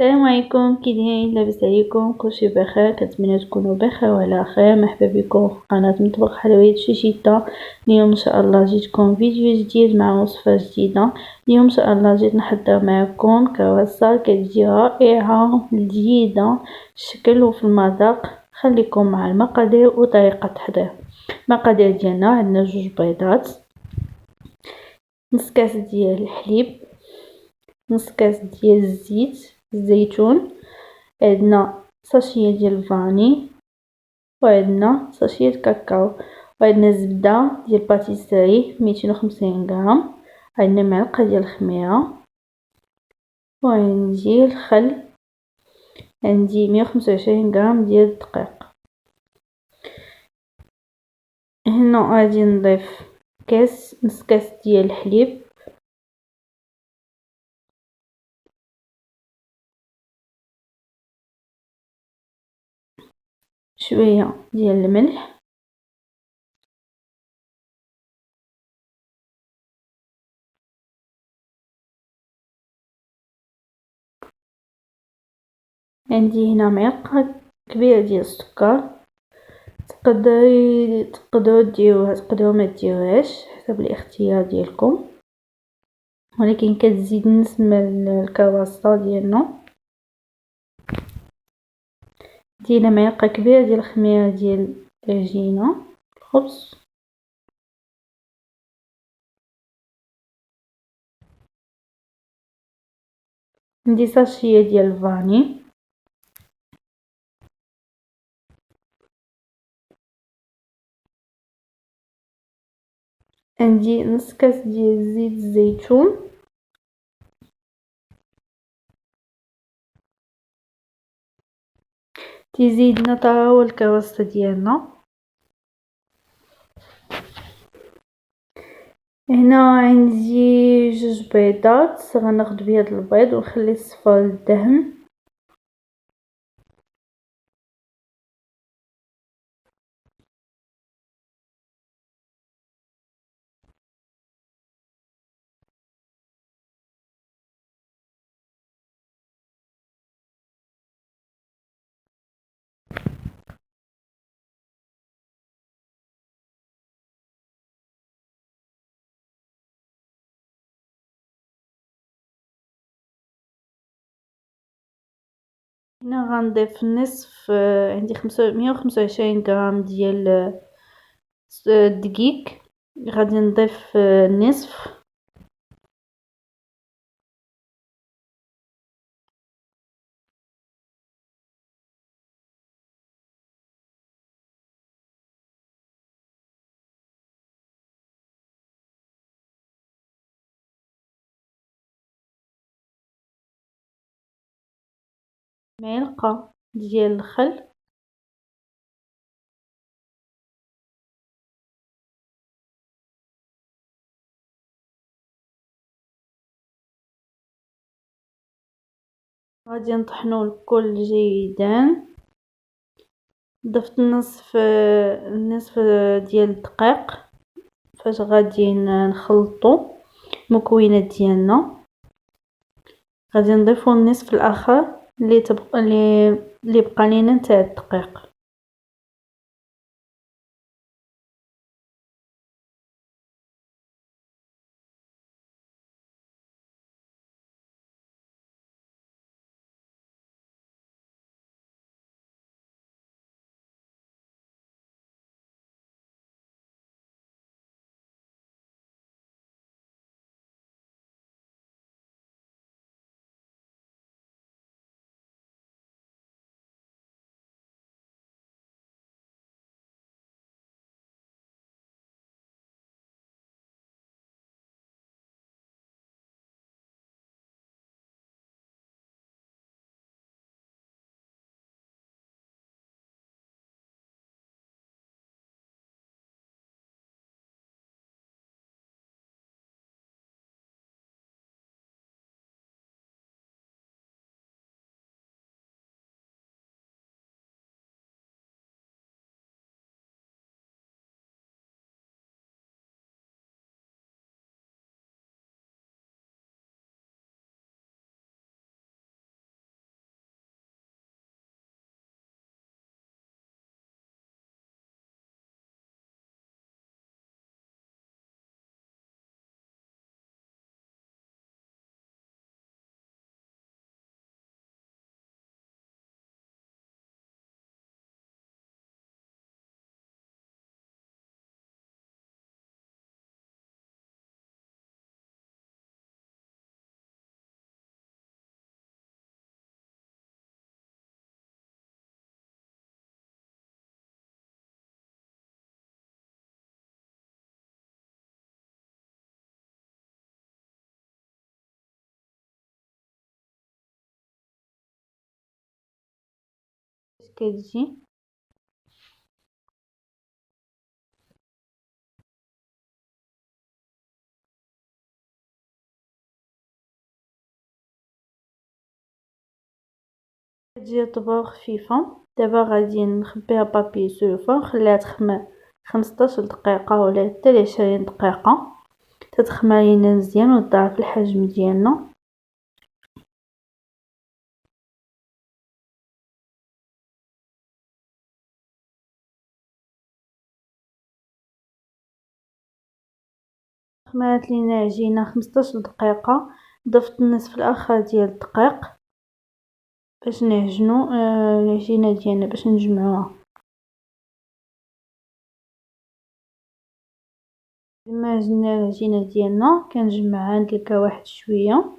السلام عليكم، كي دايرين؟ لاباس عليكم؟ كلشي بخير؟ كنتمنى تكونوا بخير وعلى خير. مرحبا بكم في قناه مطبخ حلويات شوشيتا. اليوم ان شاء الله جيتكم فيديو جديد مع وصفه جديده. اليوم ان شاء الله جيت نحضر معكم كرواسه كتجي رائعه جديده في الشكل وفي المذاق. خليكم مع المقادير وطريقه التحضير. المقادير ديالنا: عندنا 2 بيضات، نص كاس ديال الحليب، نص كاس ديال الزيت الزيتون، عندنا ساشيه ديال الفاني، وعندنا ساشيه كاكاو، وعندنا زبده ديال باتيسري 250 غرام، عندنا معلقه ديال الخميره، وعندي الخل، عندي 125 غرام ديال الدقيق. هنا غادي نضيف نص كاس ديال الحليب، شويه ديال الملح، عندي هنا معلقه كبيره ديال السكر. تقدروا ديروها، تقدروا ما ديروهاش حسب الاختيار ديالكم، ولكن كتزيد نسمة الكرواسه ديالنا. دينا معلقه كبيره ديال الخميره ديال العجينه الخبز، عندي ساشيه ديال الفاني، عندي نص كاس ديال زيت الزيتون، تزيدنا طراوه الكرواسه ديالنا. هنا عندي 2 بيضات، غناخد بيض البيض ونخلي الصفار للدهن. هنا غنضيف نصف، عندي 125 غرام ديال الدقيق، غادي نضيف نصف. معلقه ديال الخل، غادي نطحنوا الكل جيدا. ضفت نصف ديال الدقيق فاش غادي نخلطوا المكونات ديالنا. غادي نضيفوا النصف الاخر اللي بقى لينا نتاع الدقيق. كتجي. كتجي طبوع خفيفة. دابا غادي نخبيها بابي سلوفا ونخليها تخمر 15 دقيقة ولا حتى ل20 دقيقة، تتخمر لينا مزيان وتضاعف الحجم ديالنا. خمرات لينا العجينة 15 دقيقة. ضفت النصف الاخر ديال الدقيق باش نعجنو العجينة ديالنا، باش نجمعوها. لما عجنا العجينة ديالنا كنجمعها ندلكها واحد شوية.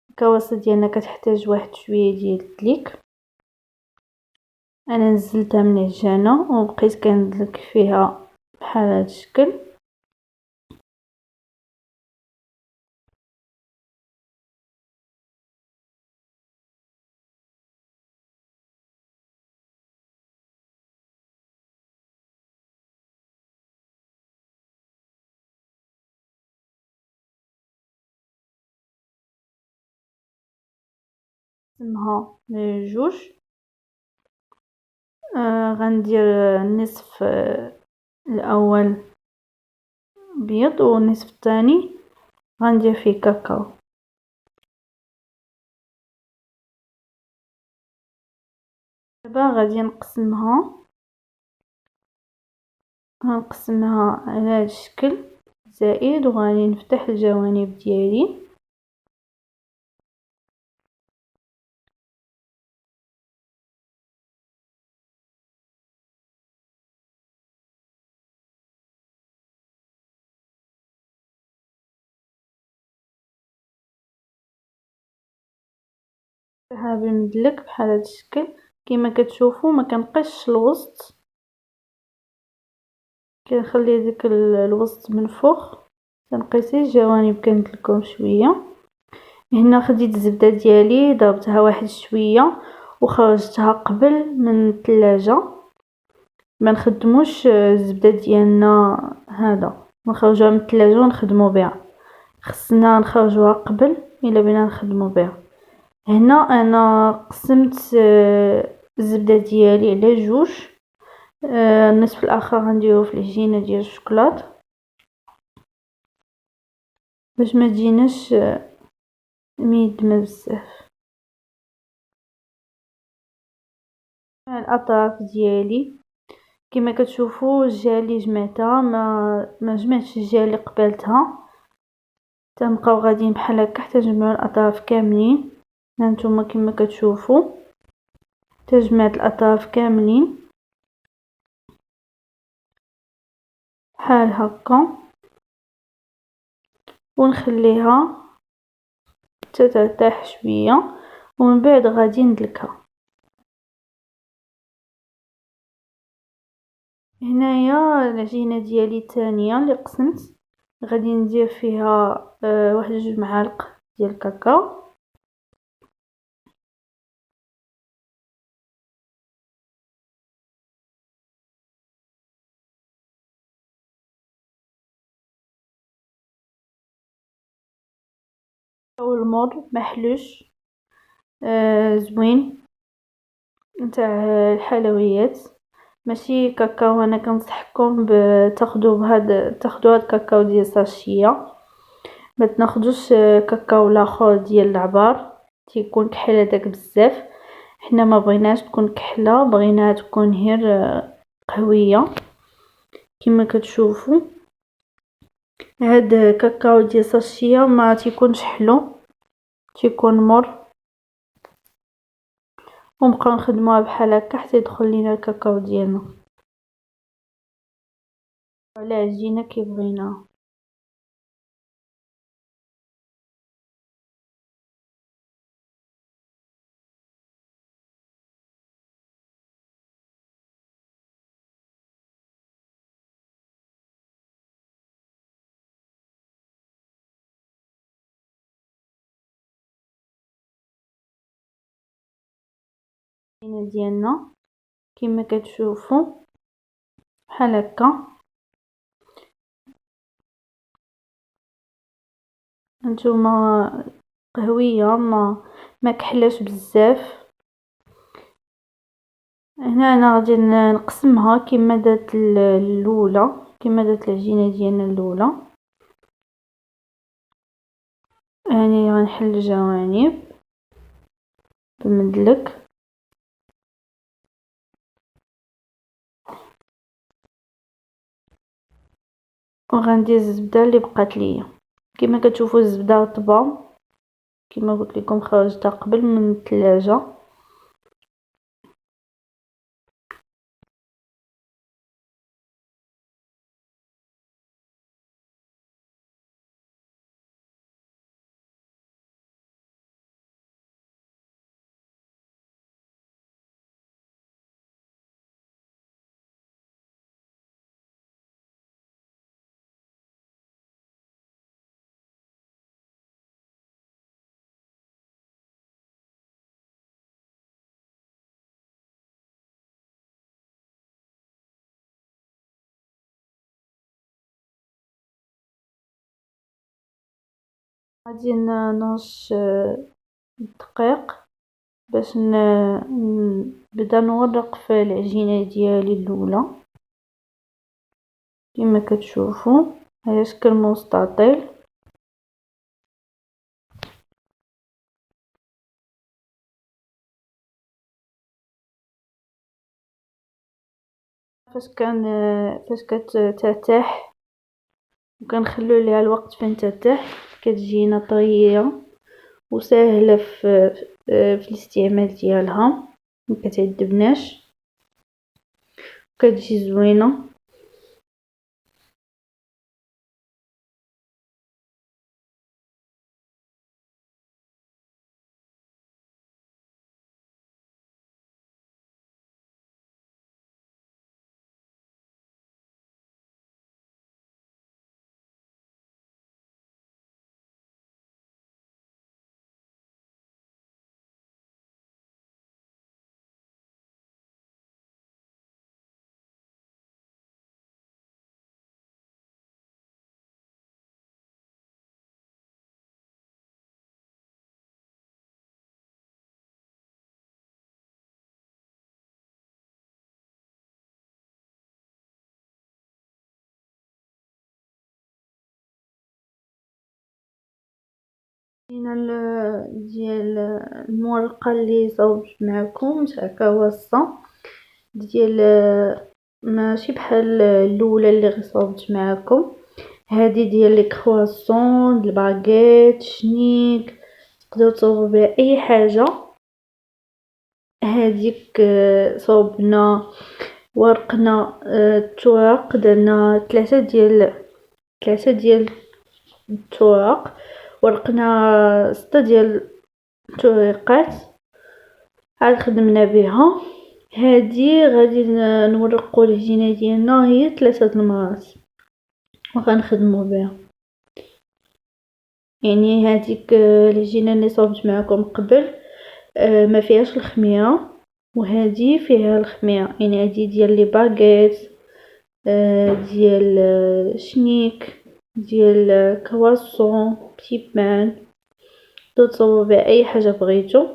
الكواسة ديالنا كتحتاج واحد شوية ديال الدليك. انا نزلتها من العجانة وبقيت كندلك فيها بحال هذا الشكل. نقسمها لجوج. غندير النصف الاول بيض والنصف الثاني غندير فيه كاكاو. دابا غادي غنقسمها على هذا الشكل زائد، وغادي نفتح الجوانب ديالي. نفتحها بالمدلك بحال هذا الشكل. كما كتشوفوا ما كنقصش الوسط، كنخلي داك الوسط منفوخ، كنقيس الجوانب كندلكهم شويه. هنا خديت الزبده ديالي ضربتها واحد شويه وخرجتها قبل من الثلاجه. ما نخدموش الزبده ديالنا هذا نخرجوها من الثلاجه ونخدموا بها، خصنا نخرجوها قبل الا بغينا نخدموا بها. هنا انا قسمت الزبده ديالي على جوج. النصف الاخر غنديروه في العجينه ديال الشوكولات باش ما تجيناش ميدمه بزاف. الاطراف ديالي كما كتشوفوا الجهه اللي جمعتها ما جمعتش الجهه اللي قبلتها، تنبقاو غاديين بحال هكا حتى نجمعوا الاطراف كاملين. هانتوما كما كتشوفوا تجمعت الاطراف كاملين بحال هكا، ونخليها حتى ترتاح شويه ومن بعد غادي ندلكها. هنايا العجينه ديالي الثانيه اللي قسمت غادي ندير فيها واحد 2 معالق ديال الكاكاو. والمر محلوش زوين نتاع الحلويات، ماشي كاكاو. انا كنصحكم تاخدوا هاد الكاكاو ديال ساشيه، ما تناخدوش كاكاو لاخر ديال العبار تيكون كحل هذاك بزاف. حنا ما بغيناش تكون كحله، بغيناها تكون غير قهويه. كما كتشوفوا هاد كاكاو ديال ساشيه ما تيكونش حلو، تيكون مر. ونبقاو نخدموها بحال هكا حتى يدخل لينا الكاكاو ديالنا على عجينه كي بغيناها. ديالنا كما كتشوفوا بحال هكا. هانتوما قهوية ما كحلاش بزاف. هنا انا غادي نقسمها كما دات الاولى، كما دات العجينه ديالنا الاولى. يعني غنحل الجوانب بالمدلك وغندير الزبده اللي بقات ليا. كما كتشوفوا الزبده رطبه كما قلت لكم، خرجتها قبل من الثلاجه. غادي نرش الدقيق باش نبدا نورق في العجينه ديالي الاولى. كما كتشوفوا على شكل مستطيل. فاش كترتاح وكنخليو ليها الوقت فين ترتاح كتجينا طريه وسهله في الاستعمال ديالها، مكتعذبناش، كتجي زوينه. ديال المورقه اللي صوبت معكم هكا وصفه ديال ماشي بحال الاولى اللي صوبت معكم. هذه ديال لي كرواسون، الباغيت، شنيك، تقدروا تصوبوا بها اي حاجه. هذيك صوبنا ورقنا التوراق، درنا ثلاثه ديال التوراق، ورقنا 6 ديال التوريقات عاد خدمنا بها. هذه غادي نورقوا العجينه ديالنا هي 3 المرات وغنخدموا بها. يعني هذيك العجينه اللي صوبت معكم قبل ما فيهاش الخميره، وهذه فيها الخميره. يعني هذه ديال لي باغيت، ديال شنيك، ديال كرواسون، بتي بان، تقدروا تصوبوا بها اي حاجه بغيتو.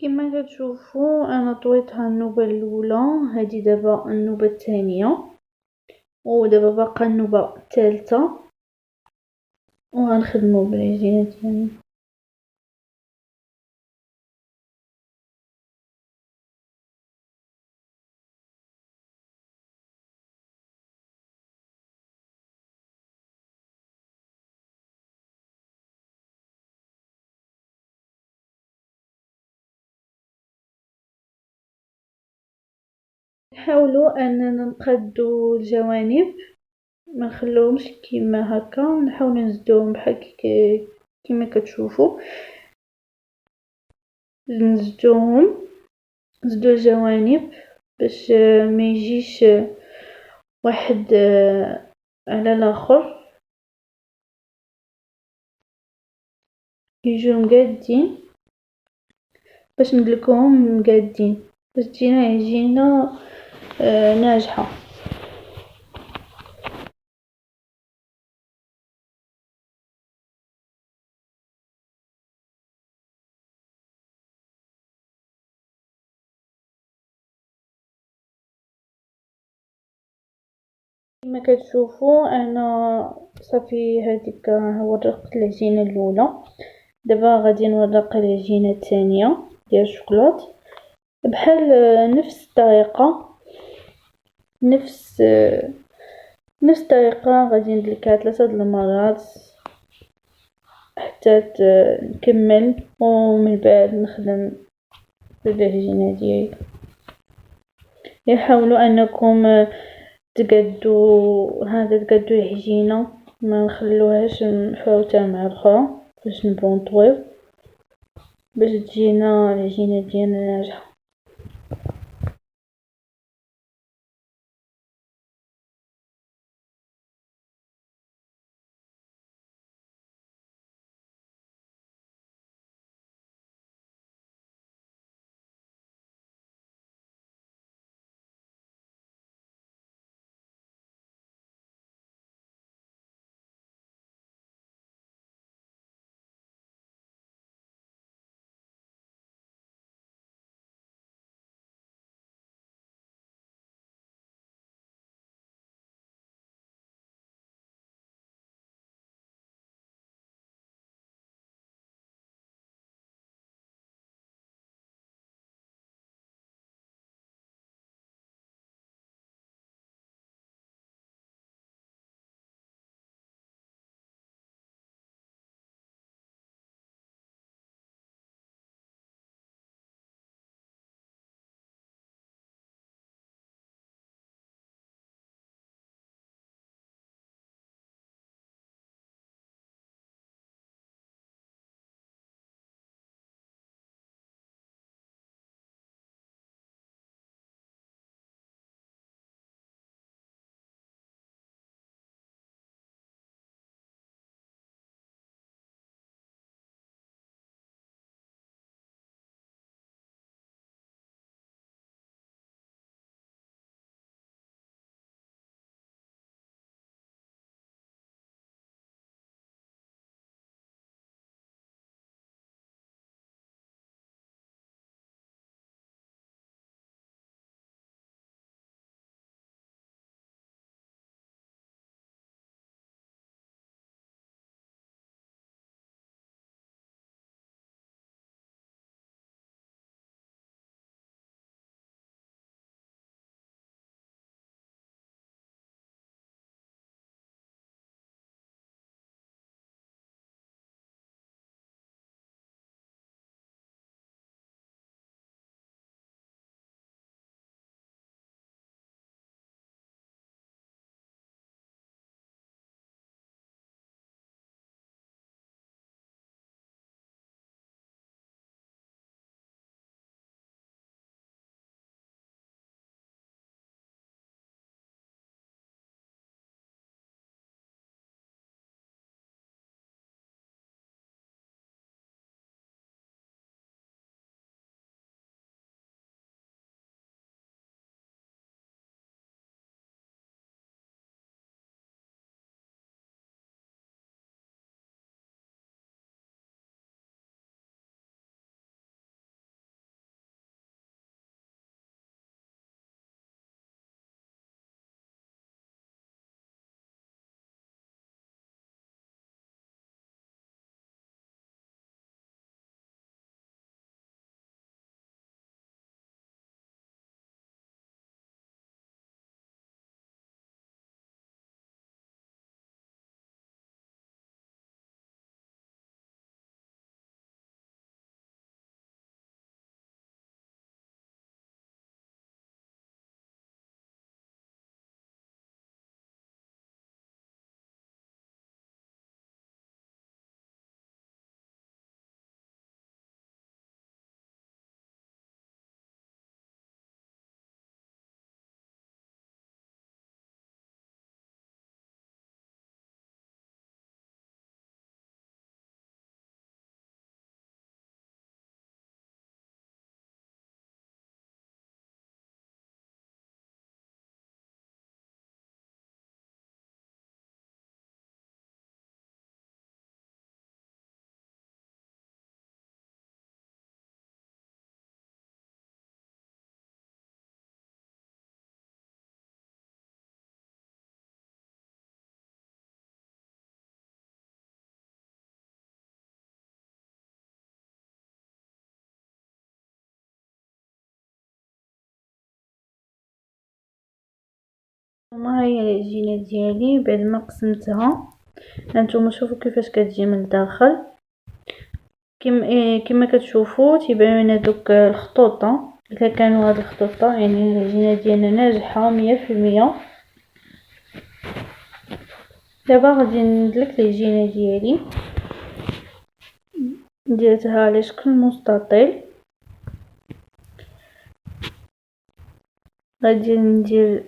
كما كتشوفوا انا طويتها النوبه الاولى، هذه دابا النوبه الثانيه، ودابا باقا النوبه الثالثه وغنخدمو بالعجينه ديالنا. نحاولوا اننا نقادو الجوانب، ما نخلوهمش كيما هكا، نحاولوا نزدوهم بحال كيما كتشوفوا، نزدو الجوانب باش ما يجيش واحد على الاخر، يجيو مقادين باش ندلكوهم مقادين باش تجينا عجينه ناجحه. كما كتشوفوا انا صافي هذيك ورقت العجينه الاولى، دابا غادي نورق العجينه الثانيه ديال الشوكولات بحال نفس الطريقه، نفس الطريقه غادي ندلكها 3 د المرات حتى نكمل، ومن بعد نخدم بالعجينه ديالي. حاولوا انكم تقادو العجينه، ما نخلوهاش مفروته مع الاخرى باش نبونطويو، باش تجينا العجينه ديالنا ناجحه. وما هي العجينة ديالي بعد ما قسمتها. هانتوما شوفوا كيفاش كتجي من الداخل. كما كتشوفوا تيبانو لنا دوك الخطوطه. اذا كانوا هاد الخطوطه يعني العجينه ديالنا ناجحه 100%. دابا غادي ندلك العجينه ديالي، درتها على شكل مستطيل. غادي ندير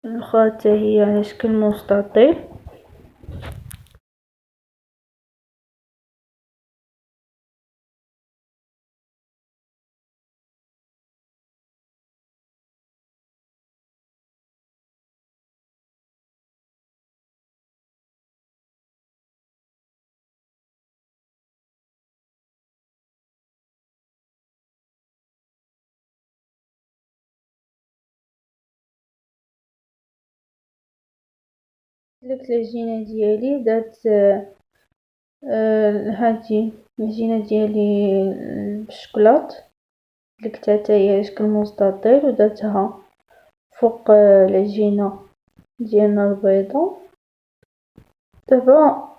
الاخرى حتى هي على شكل مستطيل. دلكت العجينه ديالي، درت هذه العجينه ديالي بالشكلاط، دلكتها حتى هي على شكل مستطيل ودرتها فوق العجينه ديالنا البيضاء. دابا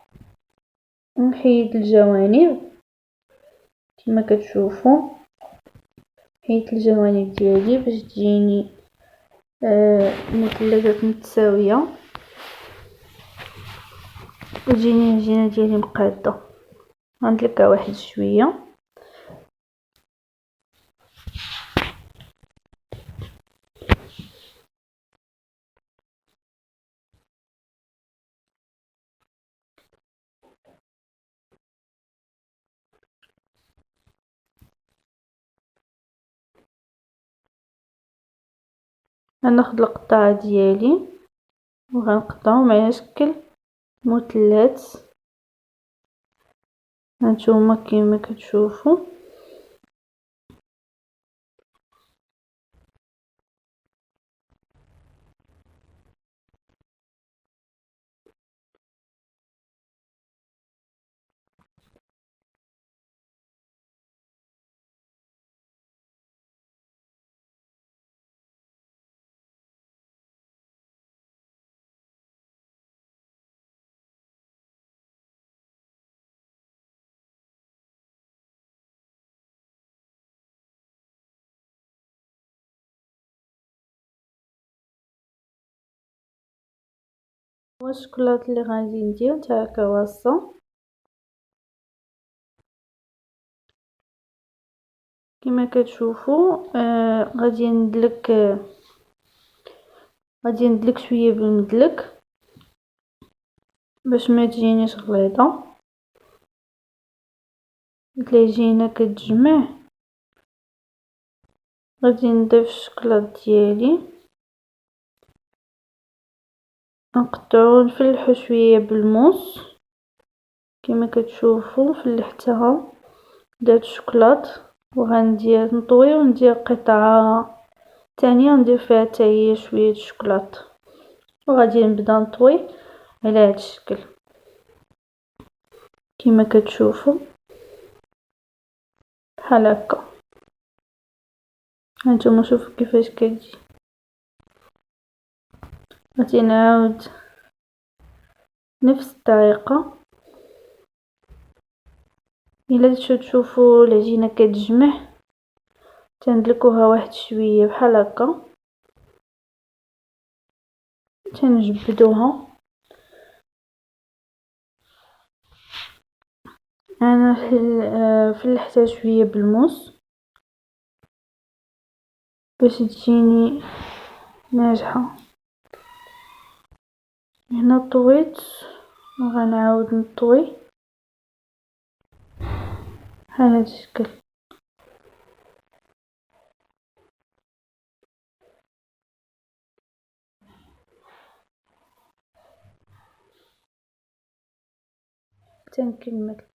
نحيد الجوانب كما كتشوفوا، حيدت الجوانب ديالي باش تجيني مثلثات متساويه وتجيني العجينه ديالي مقاده. غندلكها واحد شويه. غناخد القطعه ديالي وغنقطعهم على شكل مثلث. هانتوما كما كتشوفوا هو الشكلاط اللي غادي ندير تاع كواسه. كما كتشوفوا غادي ندلك شويه بالمدلك باش ما تجينيش غليظه. العجينه كتجمع، غادي نضيف الشكلاط ديالي، نقطعو نفلحو شويه بالموس. كما كتشوفوا فلحتها، درت الشكلاط وغندير نطوي وندير قطعه ثانيه ندير فيها حتى هي شويه الشكلاط، وغادي نبدا نطوي على هذا الشكل كما كتشوفوا بحال هكا. هانتوما شوفوا كيفاش كتجي. غادي نعاود نفس الطريقه. الا تشوفوا العجينه كتجمع تندلكوها واحد شويه بحال هكا، تنجبدوها. انا فلحتها شويه بالموس باش تجيني ناجحه. هنا طويت وغنعاود نطوي على هذا الشكل. تنكمل.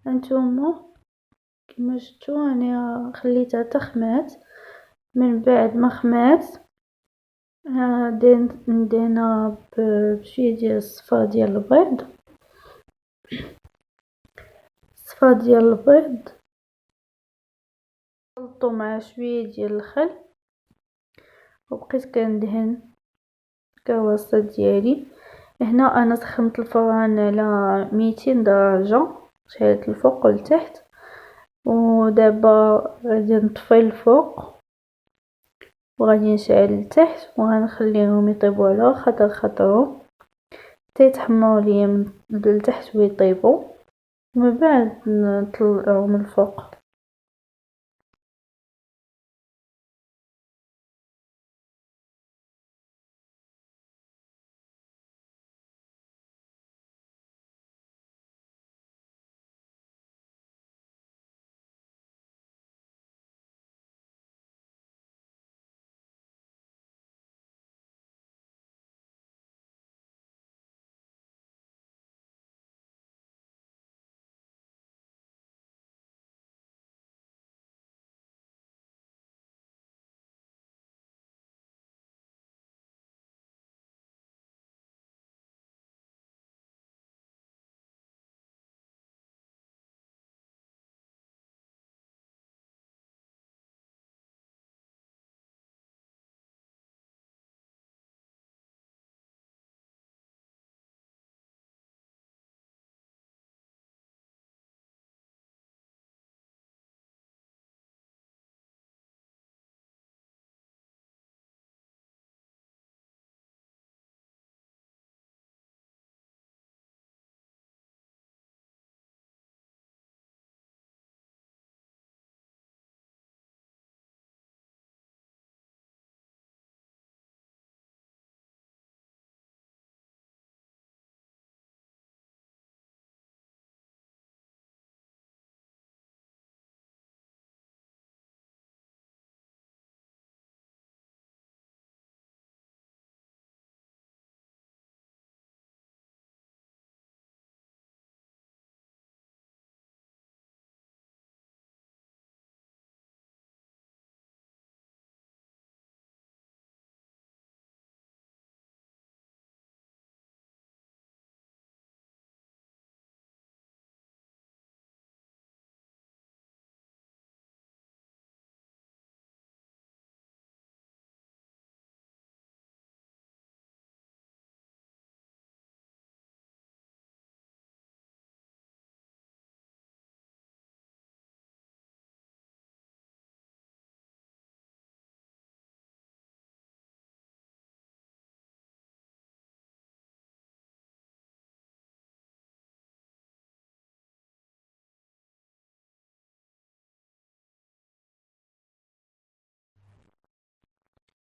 هانتوما كما شفتوا انا خليتها تخمات. من بعد ما خمات ندهنها بشويه ديال الصفا ديال البيض. الصفا ديال البيض خلطو مع شويه ديال الخل، وبقيت كندهن الكواسه ديالي. هنا انا سخنت الفران على 200 درجه، شعلت الفوق والتحت، ودابا غادي نطفي الفوق وغادي نشعل التحت وغنخليهم يطيبوا على خطرهم حتى يتحمروا ليا من التحت ويطيبوا، ومن بعد نطلعهم من الفوق.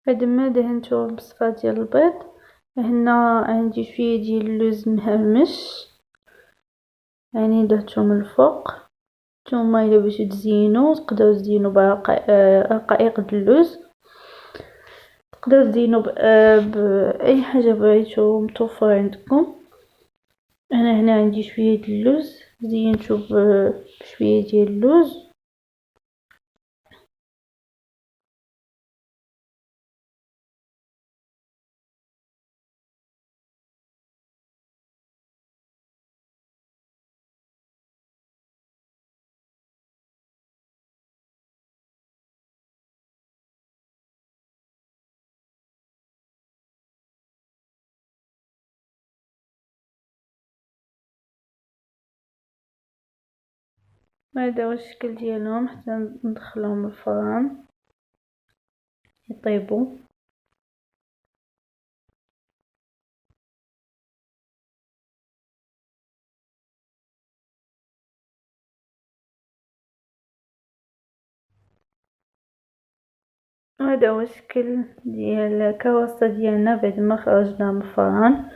بعد ما دهنتو بالصفا ديال البيض، هنا عندي شويه ديال اللوز مهرمش، يعني درتو من الفوق. نتوما الا بغيتو تزينو تقدروا تزينو برقائق د اللوز، تقدروا تزينو باي حاجه بغيتو متوفر عندكم. انا هنا عندي شويه د اللوز، زينتو بشويه ديال اللوز. هذا هو الشكل ديالهم حتى ندخلهم الفران يطيبوا. وهذا هو الشكل ديال الكواسه ديالنا بعد ما خرجناها من الفران.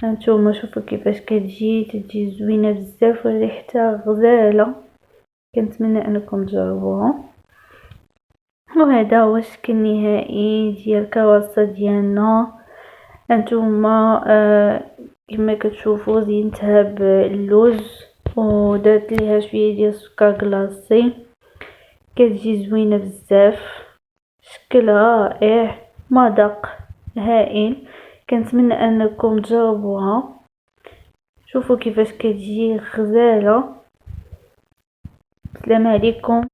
هانتوما شوفوا كيفاش تجي زوينه بزاف وريحتها غزاله، كنتمنى انكم تجربوها. وهذا هو الشكل النهائي ديال الكواسه ديالنا. هانتوما كما كتشوفوا زينتها باللوز ودرت ليها شويه ديال السكر كلاصي، كتجي زوينه بزاف، شكلها رائع، مذاق هائل. كنتمنى انكم تجربوها، شوفوا كيفاش كتجي غزاله. السلام عليكم.